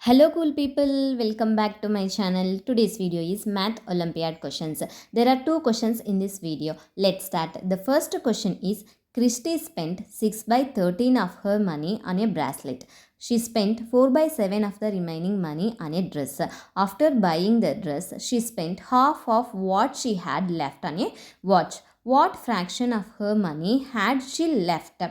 Hello cool people, welcome back to my channel. Today's video is Math Olympiad questions. There are two questions in this video. Let's start. The first question is Christy spent 6 by 13 of her money on a bracelet. She spent 4 by 7 of the remaining money on a dress. After buying the dress, she spent half of what she had left on a watch. What fraction of her money had she left?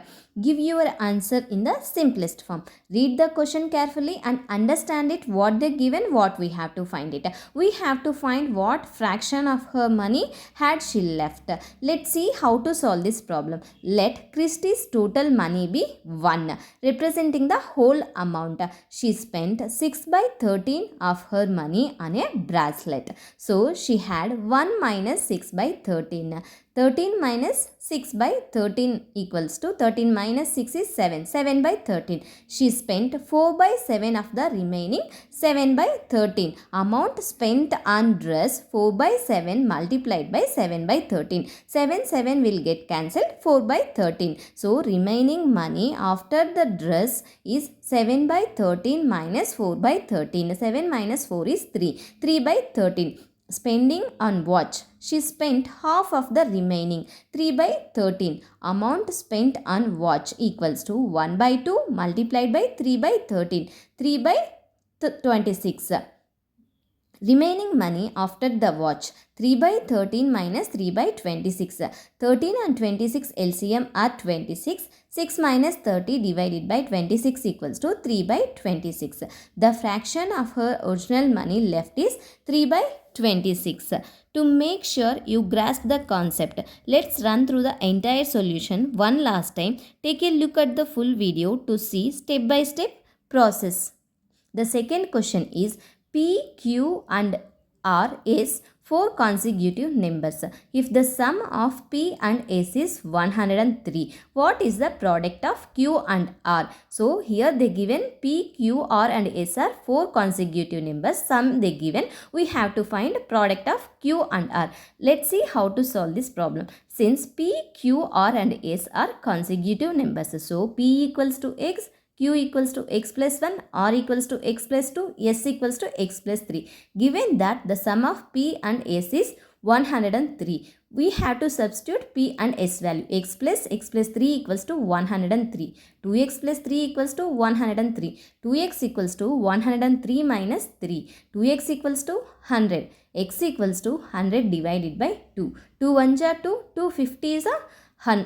Give your answer in the simplest form. Read the question carefully and understand it, what they given, what we have to find it. We have to find what fraction of her money had she left. Let's see how to solve this problem. Let Christy's total money be 1, representing the whole amount. She spent 6 by 13 of her money on a bracelet. So she had 1 minus 6 by 13. 13 minus 6 by 13 equals to 13 minus 6 is 7. 7 by 13. She spent 4 by 7 of the remaining 7 by 13. Amount spent on dress 4 by 7 multiplied by 7 by 13. 7 will get cancelled, 4 by 13. So remaining money after the dress is 7 by 13 minus 4 by 13. 7 minus 4 is 3. 3 by 13. Spending on watch. She spent half of the remaining 3 by 13. Amount spent on watch equals to 1 by 2 multiplied by 3 by 13. 3 by 26. Remaining money after the watch. 3 by 13 minus 3 by 26. 13 and 26 LCM are 26. 6 minus 30 divided by 26 equals to 3 by 26. The fraction of her original money left is 3 by 26. To make sure you grasp the concept, let's run through the entire solution one last time. Take a look at the full video to see step by step process. The second question is P, Q and R is 4 consecutive numbers. If the sum of P and S is 103, what is the product of Q and R? So here they given P, Q, R and S are 4 consecutive numbers. Sum they given. We have to find product of Q and R. Let's see how to solve this problem. Since P, Q, R and S are consecutive numbers, so P equals to X, Q equals to x plus 1, R equals to x plus 2, S equals to x plus 3. Given that the sum of P and S is 103, we have to substitute P and S value. X plus 3 equals to 103. 2x plus 3 equals to 103. 2x equals to 103 minus 3. 2x equals to 100. X equals to 100 divided by 2. 2 1s are 2. 250 is a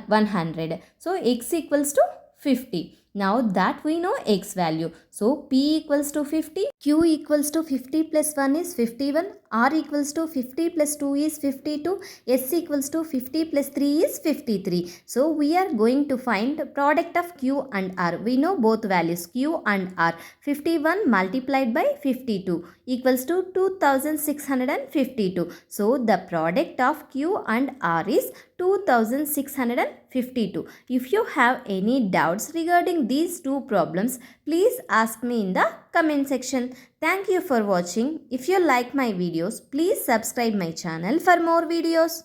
100. So x equals to 50. Now that we know x value. So P equals to 50, Q equals to 50 plus 1 is 51, R equals to 50 plus 2 is 52, S equals to 50 plus 3 is 53. So we are going to find product of Q and R. We know both values Q and R. 51 multiplied by 52 equals to 2652. So the product of Q and R is 2652. If you have any doubts regarding these two problems, please ask me in the comment section. Thank you for watching. If you like my videos, please subscribe my channel for more videos.